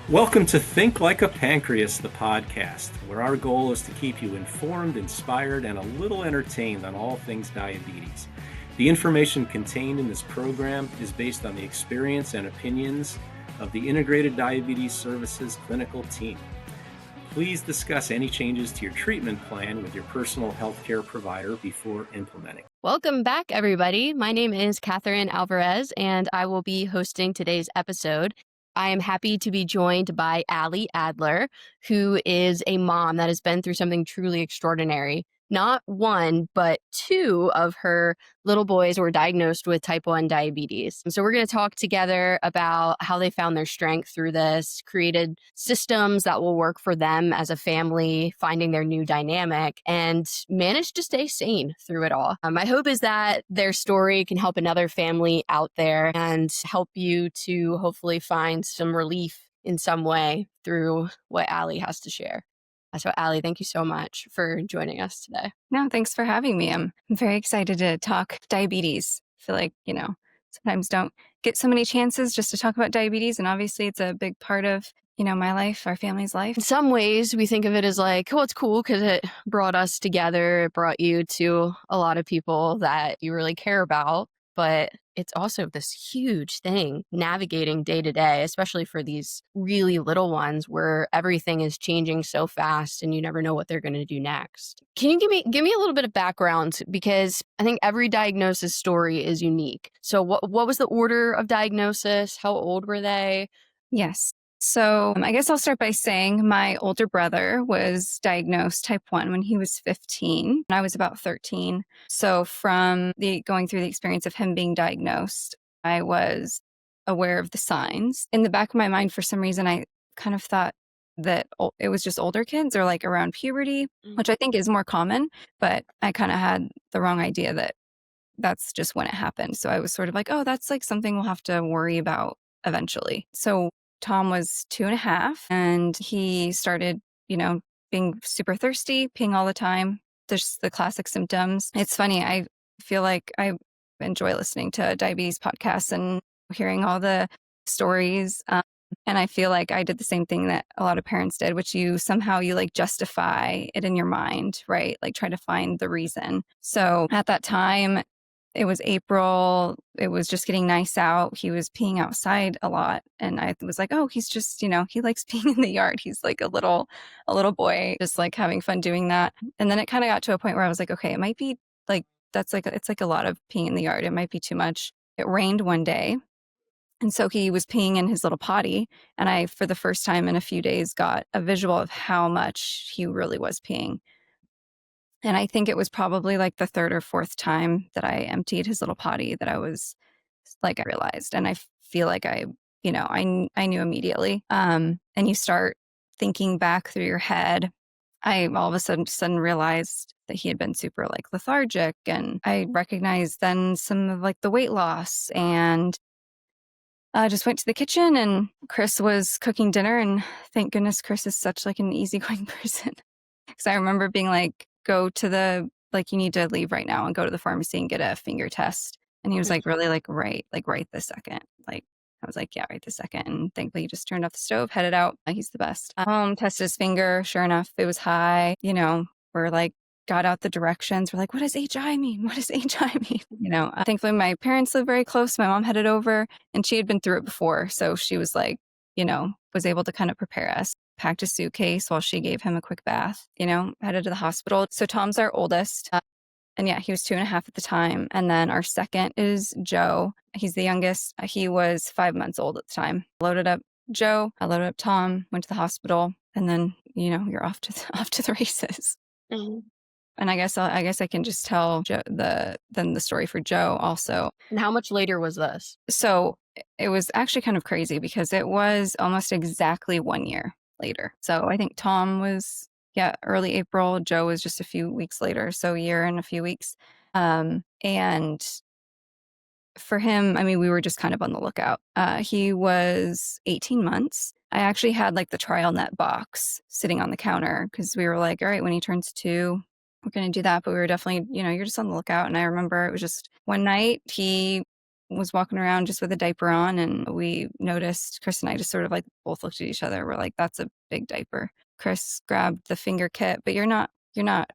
Welcome to Think Like a Pancreas-The Podcast, where our goal is to keep you informed, inspired, and a little entertained on all things diabetes. The information contained in this program is based on the experience and opinions of the Integrated Diabetes Services clinical team. Please discuss any changes to your treatment plan with your personal healthcare provider before implementing. Welcome back, everybody. My name is Kathryn Alvarez, and I will be hosting today's episode. I am happy to be joined by Ali Adler, who is a mom that has been through something truly extraordinary. Not one, but two of her little boys were diagnosed with type 1 diabetes. So we're going to talk together about how they found their strength through this, created systems that will work for them as a family, finding their new dynamic, and managed to stay sane through it all. My hope is that their story can help another family out there and help you to hopefully find some relief in some way through what Ali has to share. So, Ali, thank you so much for joining us today. No, thanks for having me. I'm very excited to talk diabetes. I feel like, sometimes don't get so many chances just to talk about diabetes. And obviously it's a big part of, my life, our family's life. In some ways, we think of it as like, oh, it's cool because it brought us together. It brought you to a lot of people that you really care about. But it's also this huge thing navigating day to day, especially for these really little ones where everything is changing so fast and you never know what they're going to do next. Can you give me a little bit of background? Because I think every diagnosis story is unique. So what was the order of diagnosis? How old were they? Yes. So I guess I'll start by saying my older brother was diagnosed type 1 when he was 15 and I was about 13. So from going through the experience of him being diagnosed, I was aware of the signs. In the back of my mind, for some reason, I kind of thought that it was just older kids or like around puberty, which I think is more common, but I kind of had the wrong idea that that's just when it happened. So I was sort of like, oh, that's like something we'll have to worry about eventually. So Tom was 2.5 and he started, being super thirsty, peeing all the time. There's the classic symptoms. It's funny. I feel like I enjoy listening to diabetes podcasts and hearing all the stories. And I feel like I did the same thing that a lot of parents did, which you like justify it in your mind, right? Like try to find the reason. So at that time, it was April. It was just getting nice out. He was peeing outside a lot. And I was like, oh, he's just, he likes peeing in the yard. He's like a little boy, just like having fun doing that. And then it kind of got to a point where I was like, okay, it might be like, it's like a lot of peeing in the yard. It might be too much. It rained one day. And so he was peeing in his little potty. And I, for the first time in a few days, got a visual of how much he really was peeing. And I think it was probably like the third or fourth time that I emptied his little potty that I was like, I realized. And I feel like I knew immediately. And you start thinking back through your head. I all of a sudden realized that he had been super like lethargic. And I recognized then some of like the weight loss. And I just went to the kitchen and Chris was cooking dinner. And thank goodness Chris is such like an easygoing person. Because I remember being like, go to you need to leave right now and go to the pharmacy and get a finger test. And he was like, really, like right this second. Like, I was like, yeah, right this second. And thankfully he just turned off the stove, headed out. He's the best. Tested his finger. Sure enough, it was high. We're like, got out the directions. We're like, what does HI mean? What does HI mean? Thankfully my parents live very close. My mom headed over and she had been through it before. So she was like, was able to kind of prepare us. Packed a suitcase while she gave him a quick bath, headed to the hospital. So Tom's our oldest. And yeah, he was 2.5 at the time. And then our second is Joe. He's the youngest. He was 5 months old at the time. Loaded up Joe. I loaded up Tom, went to the hospital. And then, you're off to the races. Mm-hmm. And I guess I can just tell the story for Joe also. And how much later was this? So it was actually kind of crazy because it was almost exactly 1 year later. So I think Tom was, early April. Joe was just a few weeks later. So a year and a few weeks. And for him, we were just kind of on the lookout. He was 18 months. I actually had like the trial net box sitting on the counter because we were like, all right, when he turns 2, we're going to do that. But we were definitely, you're just on the lookout. And I remember it was just one night he was walking around just with a diaper on, and we noticed, Chris and I just sort of like both looked at each other. We're like, that's a big diaper. Chris grabbed the finger kit, but you're not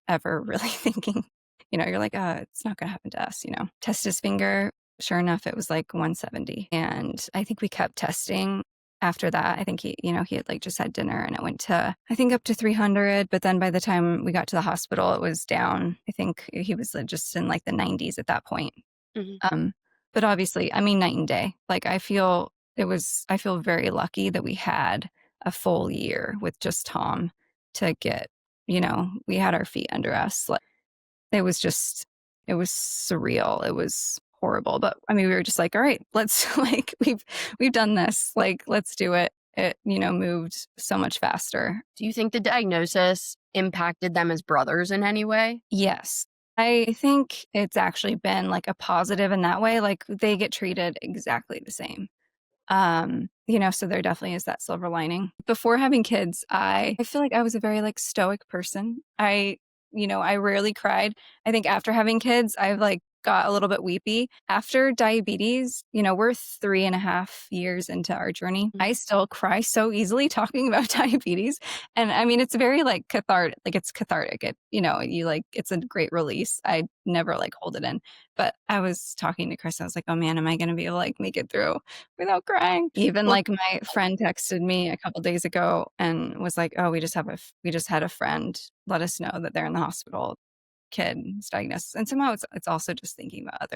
ever really thinking, you're like, it's not going to happen to us, Test his finger. Sure enough, it was like 170. And I think we kept testing after that. I think he had like just had dinner and it went to, I think, up to 300. But then by the time we got to the hospital, it was down. I think he was just in like the 90s at that point. Mm-hmm. But obviously, I mean, night and day. Like I feel very lucky that we had a full year with just Tom to get, we had our feet under us. Like it was surreal. It was horrible. But I mean, we were just like, all right, let's like, we've done this. Like, let's do it. It, moved so much faster. Do you think the diagnosis impacted them as brothers in any way? Yes. I think it's actually been like a positive in that way. Like they get treated exactly the same. So there definitely is that silver lining. Before having kids, I feel like I was a very like stoic person. I rarely cried. I think after having kids, I've like got a little bit weepy. After diabetes, we're 3.5 years into our journey. Mm-hmm. I still cry so easily talking about diabetes. And I mean, it's very like cathartic, like it's cathartic. It, you like, it's a great release. I never like hold it in. But I was talking to Chris. I was like, oh man, am I going to be able to like make it through without crying? Even like my friend texted me a couple days ago and was like, oh, we just had a friend let us know that they're in the hospital, kid's diagnosis. And somehow it's also just thinking about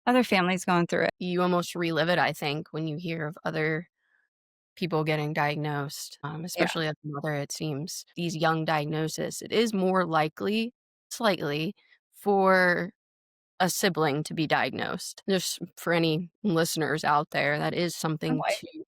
other families going through it. You almost relive it, I think, when you hear of other people getting diagnosed, especially as a mother. It seems these young diagnoses, it is more likely, slightly, for a sibling to be diagnosed. Just for any listeners out there, that is something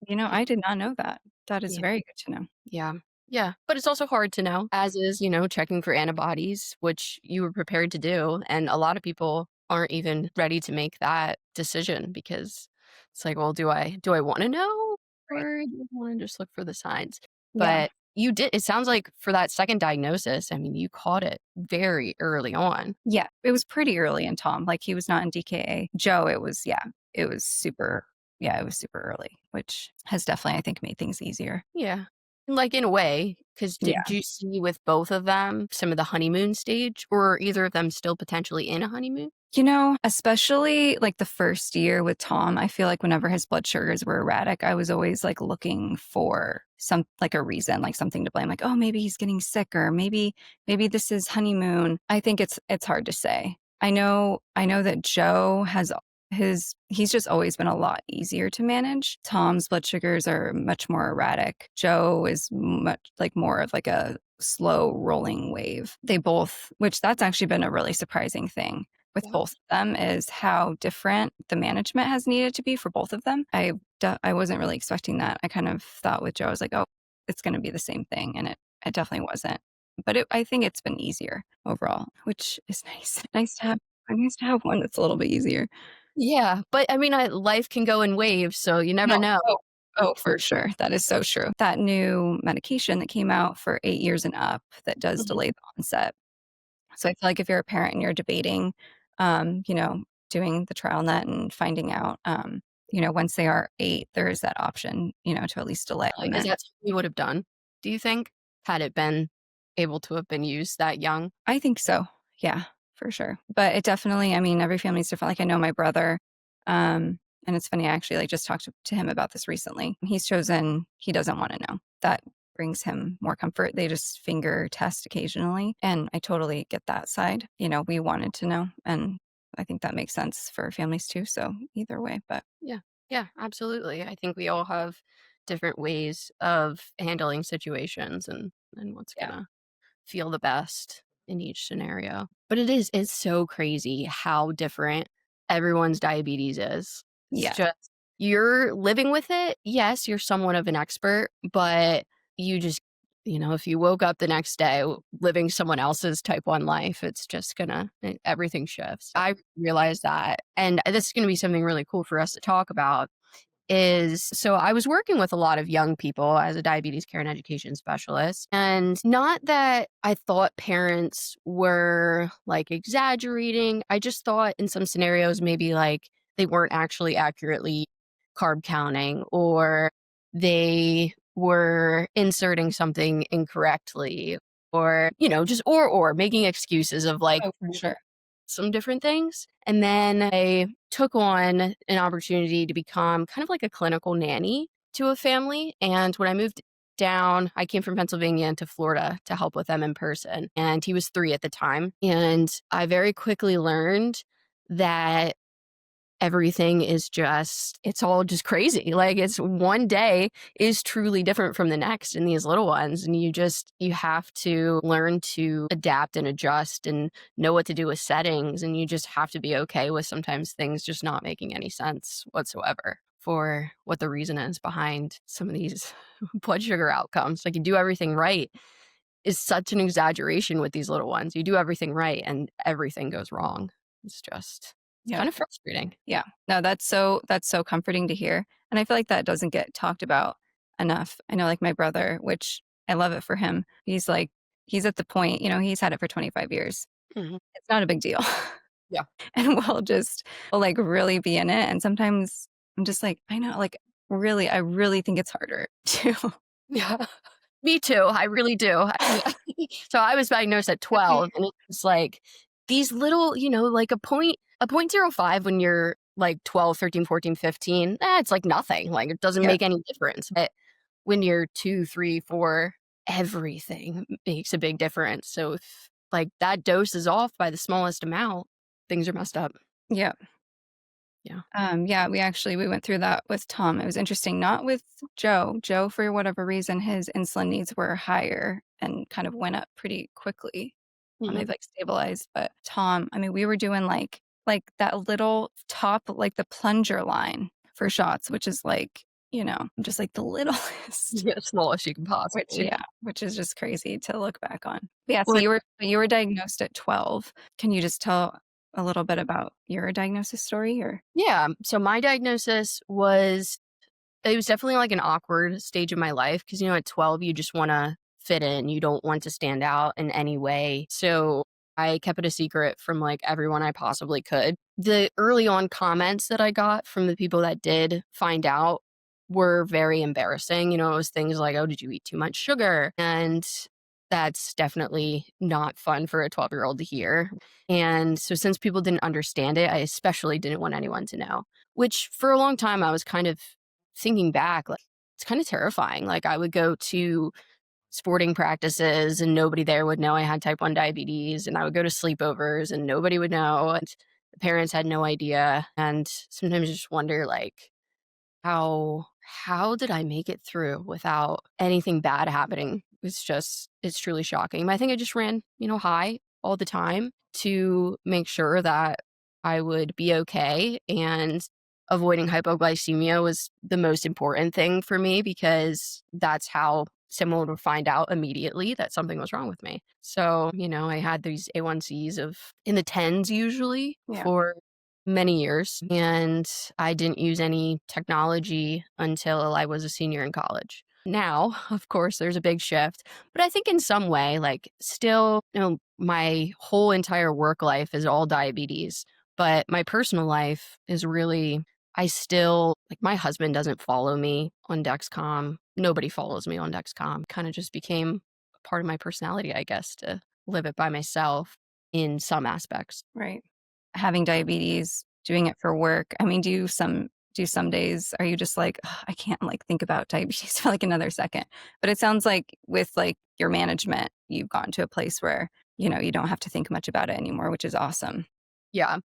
I did not know that. That is very good to know. Yeah. Yeah. But it's also hard to know, as is, checking for antibodies, which you were prepared to do. And a lot of people aren't even ready to make that decision because it's like, well, do I want to know or do I want to just look for the signs? But you did, it sounds like for that second diagnosis, I mean, you caught it very early on. Yeah, it was pretty early in Tom. Like he was not in DKA. Joe, it was super early, which has definitely, I think, made things easier. Yeah. Like in a way, because did you see with both of them some of the honeymoon stage, or are either of them still potentially in a honeymoon? Especially like the first year with Tom, I feel like whenever his blood sugars were erratic, I was always like looking for some like a reason, like something to blame, like, oh, maybe he's getting sick, or maybe this is honeymoon. I think it's hard to say. I know that Joe has he's just always been a lot easier to manage. Tom's blood sugars are much more erratic. Joe is much like more of like a slow rolling wave. They both, which that's actually been a really surprising thing with both of them, is how different the management has needed to be for both of them. I wasn't really expecting that. I kind of thought with Joe, I was like, oh, it's going to be the same thing. And it definitely wasn't. But I think it's been easier overall, which is nice. Nice to have one that's a little bit easier. Yeah, but I mean, life can go in waves, so you never know. Oh, for sure. That is so true. That new medication that came out for 8 years and up that does delay the onset. So I feel like if you're a parent and you're debating, doing the trial net and finding out, once they are 8, there is that option, to at least delay. Is that something you would have done, do you think, had it been able to have been used that young? I think so. Yeah. For sure. But it definitely, I mean, every family is different. Like I know my brother, and it's funny, I actually like just talked to him about this recently. He's chosen, he doesn't want to know. That brings him more comfort. They just finger test occasionally. And I totally get that side. We wanted to know. And I think that makes sense for families too. So either way, but yeah, absolutely. I think we all have different ways of handling situations and what's gonna feel the best in each scenario. But it's so crazy how different everyone's diabetes is. It's just, you're living with it. Yes, you're somewhat of an expert, but you just, if you woke up the next day living someone else's type 1 life, it's just everything shifts. I realized that. And this is going to be something really cool for us to talk about. So I was working with a lot of young people as a diabetes care and education specialist. And not that I thought parents were like exaggerating. I just thought in some scenarios, maybe like they weren't actually accurately carb counting, or they were inserting something incorrectly, or, just or making excuses of like Oh, for sure. some different things. And then I took on an opportunity to become kind of like a clinical nanny to a family. And when I moved down, I came from Pennsylvania into Florida to help with them in person. And he was 3 at the time. And I very quickly learned that everything is it's all just crazy. Like, it's one day is truly different from the next in these little ones. And you have to learn to adapt and adjust and know what to do with settings. And you just have to be okay with sometimes things just not making any sense whatsoever for what the reason is behind some of these blood sugar outcomes. Like, you do everything right is such an exaggeration with these little ones. You do everything right and everything goes wrong. It's just kind of frustrating. Yeah. No, that's so comforting to hear. And I feel like that doesn't get talked about enough. I know, like, my brother, which I love it for him. He's at the point, he's had it for 25 years. Mhm. It's not a big deal. Yeah. And we'll like really be in it. And sometimes I'm just like, I know, like, I really think it's harder to. Yeah. Me too. I really do. So I was diagnosed at 12, and it's like these little, like a 0.05 when you're like 12, 13, 14, 15, it's like nothing. Like, it doesn't make any difference. But when you're 2, 3, 4, everything makes a big difference. So if like that dose is off by the smallest amount, things are messed up. Yeah. Yeah. We went through that with Tom. It was interesting, not with Joe. Joe, for whatever reason, his insulin needs were higher and kind of went up pretty quickly. They've like stabilized. But Tom, I mean, we were doing like that little top, like the plunger line for shots, which is like, just like the littlest. Yeah, smallest you can possibly. Which is just crazy to look back on. But yeah, so Well, you were diagnosed at 12. Can you just tell a little bit about your diagnosis story? Or yeah. So my diagnosis was definitely like an awkward stage of my life because, at 12, you just want to fit in. You don't want to stand out in any way. So I kept it a secret from like everyone I possibly could. The early on comments that I got from the people that did find out were very embarrassing. It was things like, oh, did you eat too much sugar? And that's definitely not fun for a 12-year-old to hear. And so since people didn't understand it, I especially didn't want anyone to know, which for a long time I was kind of thinking back, like, it's kind of terrifying. Like, I would go to sporting practices and nobody there would know I had type 1 diabetes, and I would go to sleepovers and nobody would know, and the parents had no idea. And sometimes you just wonder, like, how did I make it through without anything bad happening? It's truly shocking. But I think I just ran, high all the time to make sure that I would be okay. And avoiding hypoglycemia was the most important thing for me because that's how someone would find out immediately that something was wrong with me. So, I had these A1Cs of in the tens usually for many years. And I didn't use any technology until I was a senior in college. Now, of course, there's a big shift, but I think in some way, like, still, my whole entire work life is all diabetes, but my personal life is really, I still, like, my husband doesn't follow me on Dexcom. Nobody follows me on Dexcom. Kind of just became a part of my personality, I guess, to live it by myself in some aspects. right, having diabetes, doing it for work. I mean, do some days are you just like, "Ugh, I can't like think about diabetes for like another second?" But it sounds like with like your management, you've gotten to a place where you don't have to think much about it anymore, which is awesome. Yeah.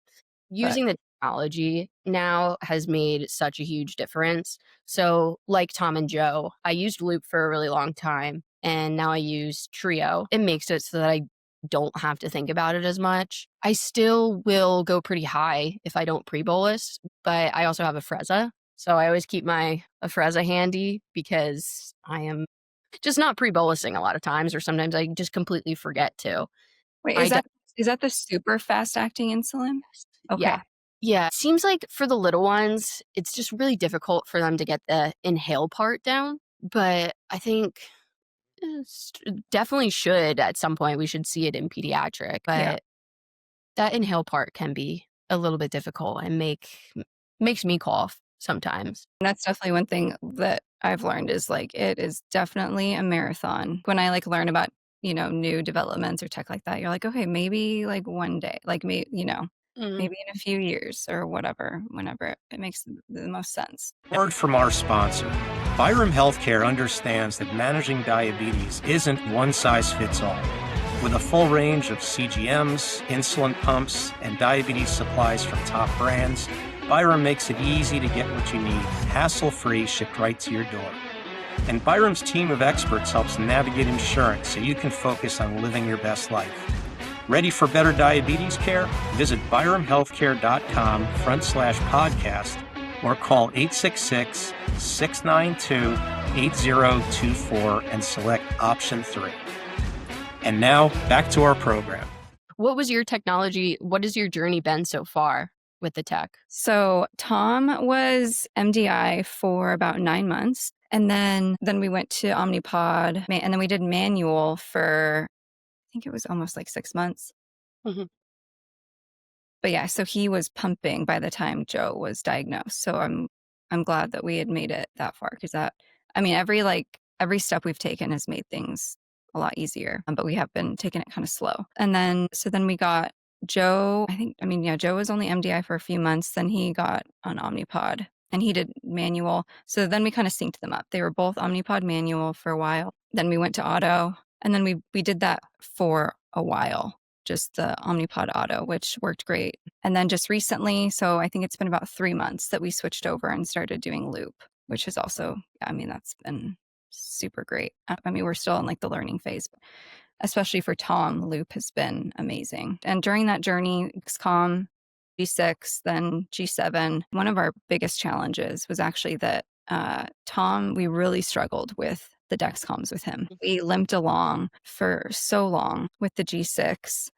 Using the technology now has made such a huge difference. So, like Tom and Joe, I used Loop for a really long time, and now I use Trio. It makes it so that I don't have to think about it as much. I still will go pretty high if I don't pre-bolus, but I also have a Afrezza. So I always keep my Afrezza handy because I am just not pre-bolusing a lot of times, or sometimes I just completely forget to. Wait, I is that the super fast acting insulin? Okay. Yeah. Yeah. It seems like for the little ones, it's just really difficult for them to get the inhale part down. But I think definitely should at some point, we should see it in pediatric. But that inhale part can be a little bit difficult and make Makes me cough sometimes. And that's definitely one thing that I've learned is like, it is definitely a marathon. When I like learn about, new developments or tech like that, you're like, okay, maybe like one day, like maybe, maybe in a few years or whatever, whenever it makes the most sense. Word from our sponsor. Byram Healthcare understands that managing diabetes isn't one size fits all. With a full range of CGMs, insulin pumps, and diabetes supplies from top brands, Byram makes it easy to get what you need, hassle-free, shipped right to your door. And Byram's team of experts helps navigate insurance so you can focus on living your best life. Ready for better diabetes care? Visit byramhealthcare.com/podcast or call 866-692-8024 and select option 3. And now, back to our program. What was your technology? What has your journey been so far with the tech? So Tom was MDI for about 9 months. And then we went to Omnipod, and then we did manual for, I think it was almost like 6 months. Mhm. But yeah, so he was pumping by the time Joe was diagnosed. So I'm glad that we had made it that far, because every step we've taken has made things a lot easier, but we have been taking it kind of slow. And then we got Joe. Joe was only MDI for a few months. Then he got on Omnipod and he did manual. So then we kind of synced them up. They were both Omnipod manual for a while. Then we went to auto, and then we did that for a while, just the Omnipod auto, which worked great. And then just recently, so I think it's been about 3 months that we switched over and started doing loop, which is also, that's been super great. We're still in like the learning phase, but especially for Tom, loop has been amazing. And during that journey, XCOM, G6, then G7, one of our biggest challenges was actually that Tom, we really struggled with the Dexcoms with him. We limped along for so long with the G6.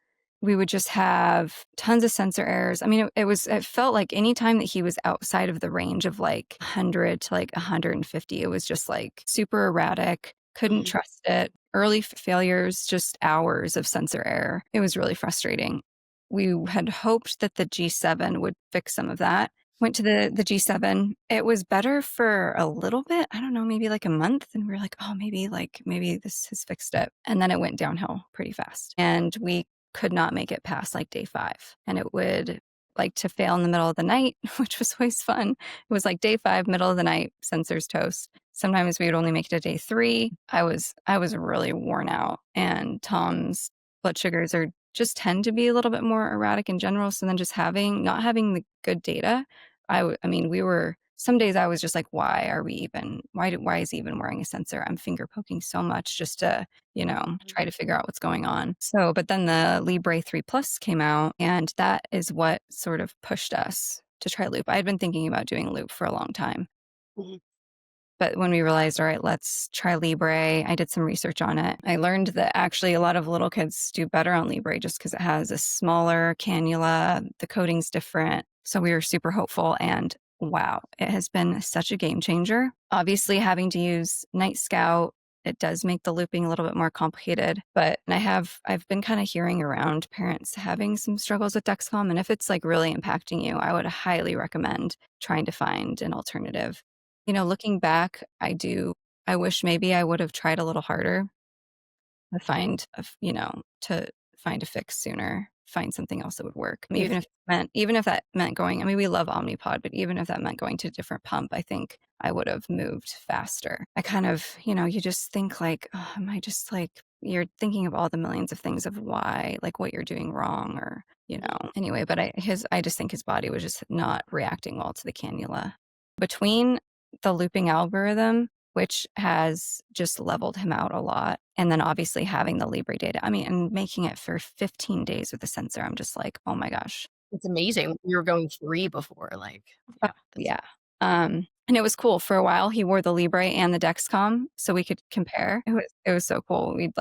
We would just have tons of sensor errors. It felt like any time that he was outside of the range of like 100 to like 150, it was just like super erratic, couldn't trust it. Early failures, just hours of sensor error. It was really frustrating. We had hoped that the G7 would fix some of that. Went to the G7. It was better for a little bit. I don't know, maybe like a month. And we were like, oh, maybe this has fixed it. And then it went downhill pretty fast. And we could not make it past like day 5. And it would like to fail in the middle of the night, which was always fun. It was like day 5, middle of the night, sensors toast. Sometimes we would only make it to day 3. I was really worn out. And Tom's blood sugars just tend to be a little bit more erratic in general. So then just not having the good data, we were, some days I was just like, why is he even wearing a sensor? I'm finger poking so much just to, try to figure out what's going on. So, but then the Libre 3 Plus came out, and that is what sort of pushed us to try loop. I had been thinking about doing loop for a long time. Mhm. But when we realized, all right, let's try Libre, I did some research on it. I learned that actually a lot of little kids do better on Libre just because it has a smaller cannula, the coating's different. So we were super hopeful, and wow, it has been such a game changer. Obviously, having to use Night Scout, it does make the looping a little bit more complicated. But I've been kind of hearing around parents having some struggles with Dexcom, and if it's like really impacting you, I would highly recommend trying to find an alternative. Looking back, I wish maybe I would have tried a little harder to find a fix sooner, find something else that would work. Even if that meant going, we love Omnipod, but even if that meant going to a different pump, I think I would have moved faster. I kind of, you just think like, oh, am I just like, you're thinking of all the millions of things of why, like what you're doing wrong or, anyway, but I just think his body was just not reacting well to the cannula. Between the looping algorithm, which has just leveled him out a lot, and then obviously having the Libre data, and making it for 15 days with the sensor, I'm just like, oh my gosh. It's amazing. We were going 3 before, Yeah. And it was cool. For a while, he wore the Libre and the Dexcom so we could compare. It was so cool. We'd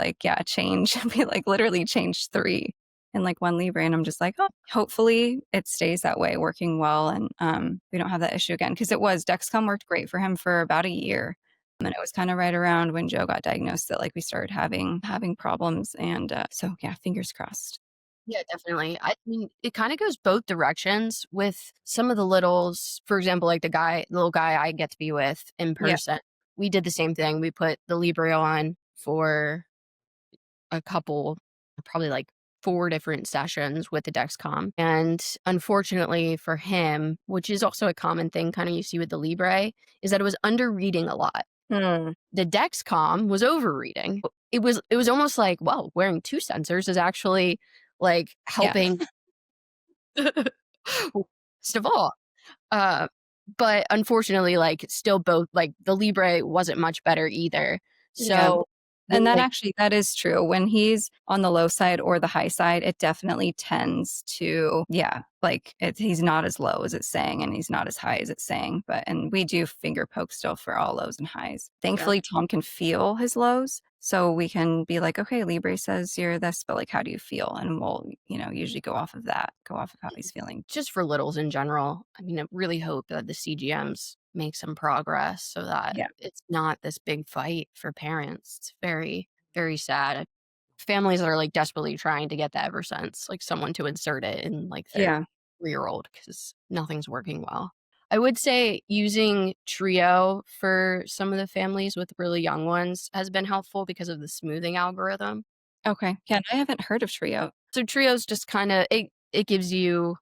change. We literally changed 3 in one Libre, and I'm just like, oh, hopefully it stays that way, working well, and we don't have that issue again, because Dexcom worked great for him for about a year. And it was kind of right around when Joe got diagnosed that we started having problems. And so, yeah, fingers crossed. Yeah, definitely. I mean, it kind of goes both directions with some of the littles. For example, like little guy I get to be with in Yeah. person. We did the same thing. We put the Libre on for a couple, probably like 4 different sessions with the Dexcom. And unfortunately for him, which is also a common thing kind of you see with the Libre, is that it was under reading a lot. Hmm. The Dexcom was overreading. It was almost like, well, wearing 2 sensors is actually like Yeah. helping first of all. Uh, but unfortunately, like still both like the Libre wasn't much better either. Yeah. So And like that is true. When he's on the low side or the high side, it definitely tends to, yeah, like he's not as low as it's saying and he's not as high as it's saying. And we do finger poke still for all lows and highs. Thankfully, Tom can feel his lows. So we can be like, okay, Libre says you're this, but like, how do you feel? And we'll, usually go off of that, go off of how he's feeling. just for littles in general, I mean, I really hope that the CGMs make some progress so that Yeah. it's not this big fight for parents. It's very, very sad. Families that are like desperately trying to get that ever since, like someone to insert it in like their Yeah. 3-year-old because nothing's working well. I would say using Trio for some of the families with really young ones has been helpful because of the smoothing algorithm. Okay. Yeah. I haven't heard of Trio. So Trio's just kind of it gives you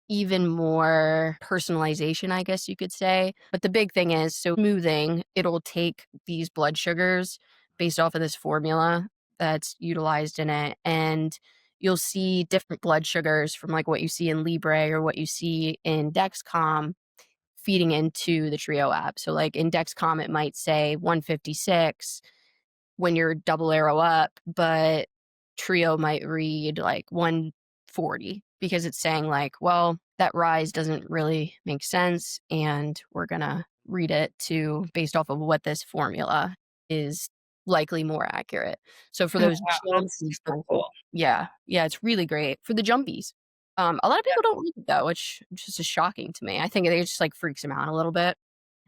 even more personalization, I guess you could say. But the big thing is, so smoothing, it'll take these blood sugars based off of this formula that's utilized in it. And you'll see different blood sugars from like what you see in Libre or what you see in Dexcom feeding into the Trio app. So like in Dexcom, it might say 156 when you're double arrow up, but Trio might read like 140 because it's saying like, well, that rise doesn't really make sense and we're going to read it to based off of what this formula is likely more accurate. So for Oh, those wow. That's jumpies, super cool. yeah, it's really great for the jumpies. A lot of people don't read it though, which just is shocking to me. I think it just like freaks them out a little bit.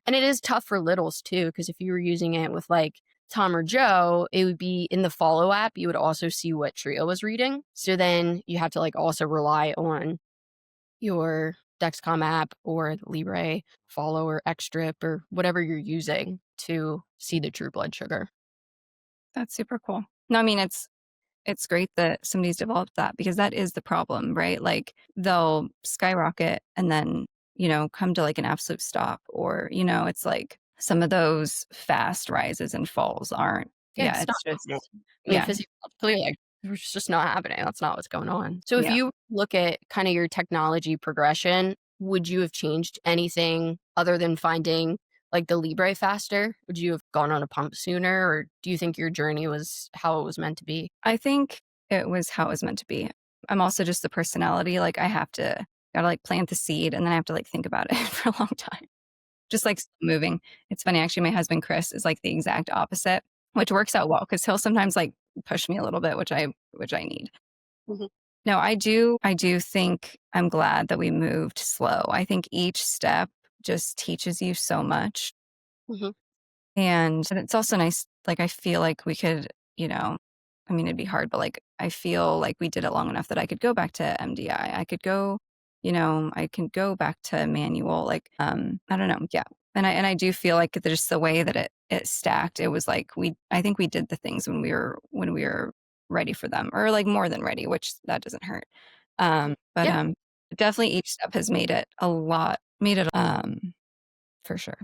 And it is tough for littles too, because if you were using it with like Tom or Joe, it would be in the follow app, you would also see what Trio was reading. So then you have to like also rely on your Dexcom app or the Libre follow or X strip or whatever you're using to see the true blood sugar. That's super cool. No, I mean, it's great that somebody's developed that because that is the problem, right? Like they'll skyrocket and then, come to like an absolute stop or, it's like some of those fast rises and falls aren't. Yeah, Yeah, it's not it's happening. just, I mean, yeah, physiologically, like, it's just not happening. That's not what's going on. So if yeah. you look at kind of your technology progression, would you have changed anything other than finding like the Libre faster? Would you have gone on a pump sooner, or do you think your journey was how it was meant to be? I think it was how it was meant to be. I'm also just the personality. Like I gotta like plant the seed and then I have to like think about it for a long time. Just like moving. It's funny, actually, my husband, Chris, is like the exact opposite, which works out well because he'll sometimes like push me a little bit, which I need. Mhm. No, I do think I'm glad that we moved slow. I think each step just teaches you so much. Mhm. And it's also nice, like I feel like we could, I mean, it'd be hard, but like I feel like we did it long enough that I could go back to MDI. I could go, I can go back to manual. Like, I don't know. Yeah. And I do feel like there's the way that it stacked. It was like I think we did the things when we were ready for them or like more than ready, which that doesn't hurt. But Yeah. definitely each step has made it for sure.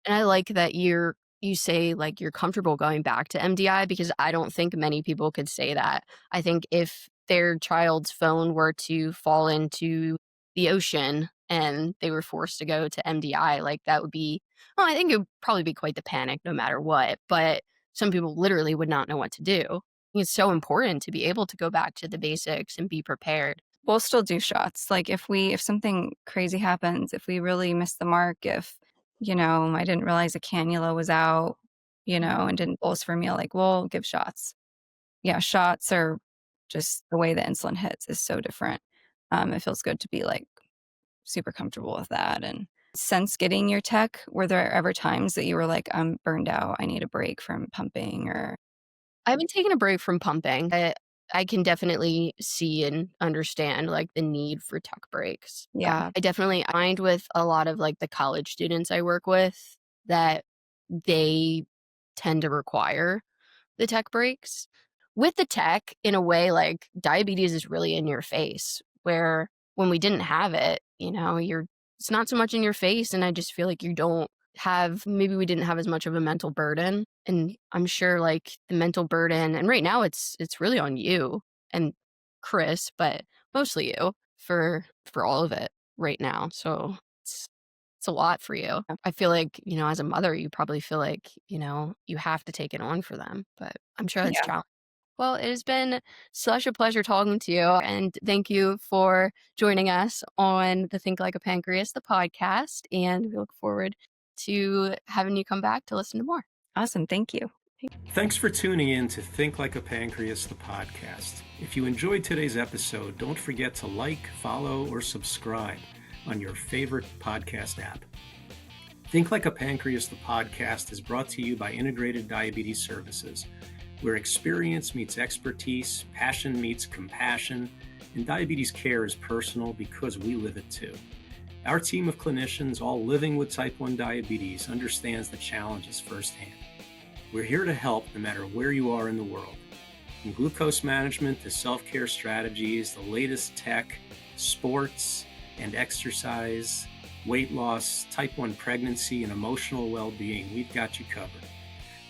And I like that you say like you're comfortable going back to MDI because I don't think many people could say that. I think if their child's phone were to fall into the ocean and they were forced to go to MDI, like that would be, well, I think it would probably be quite the panic no matter what. But some people literally would not know what to do. It's so important to be able to go back to the basics and be prepared. We'll still do shots. Like if something crazy happens, if we really miss the mark, if I didn't realize a cannula was out, and didn't bolus for a meal, like we'll give shots. Yeah, shots are just the way the insulin hits is so different. It feels good to be like super comfortable with that. And since getting your tech, were there ever times that you were like, I'm burned out, I need a break from pumping or I haven't taken a break from pumping. I can definitely see and understand like the need for tech breaks. Yeah. I definitely find with a lot of like the college students I work with that they tend to require the tech breaks. With the tech, in a way, like diabetes is really in your face, where when we didn't have it, it's not so much in your face. And I just feel like maybe we didn't have as much of a mental burden. And I'm sure like the mental burden, and right now it's really on you and Chris, but mostly you for all of it right now. So it's a lot for you. I feel like, as a mother, you probably feel like, you have to take it on for them, but I'm sure that's Yeah. challenging. Well, it has been such a pleasure talking to you, and thank you for joining us on the Think Like a Pancreas, the podcast, and we look forward to having you come back to listen to more. Awesome. Thank you. Thanks for tuning in to Think Like a Pancreas, the podcast. If you enjoyed today's episode, don't forget to like, follow, or subscribe on your favorite podcast app. Think Like a Pancreas, the podcast is brought to you by Integrated Diabetes Services, where experience meets expertise, passion meets compassion, and diabetes care is personal because we live it too. Our team of clinicians, all living with type 1 diabetes, understands the challenges firsthand. We're here to help no matter where you are in the world. From glucose management to self-care strategies, the latest tech, sports and exercise, weight loss, type 1 pregnancy, and emotional well-being, we've got you covered.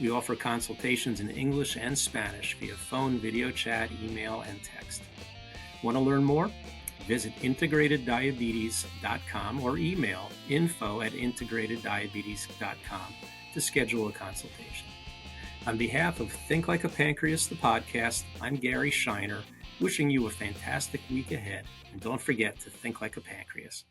We offer consultations in English and Spanish via phone, video chat, email, and text. Want to learn more? Visit integrateddiabetes.com or email info@integrateddiabetes.com to schedule a consultation. On behalf of Think Like a Pancreas, the podcast, I'm Gary Shiner, wishing you a fantastic week ahead. And don't forget to think like a pancreas.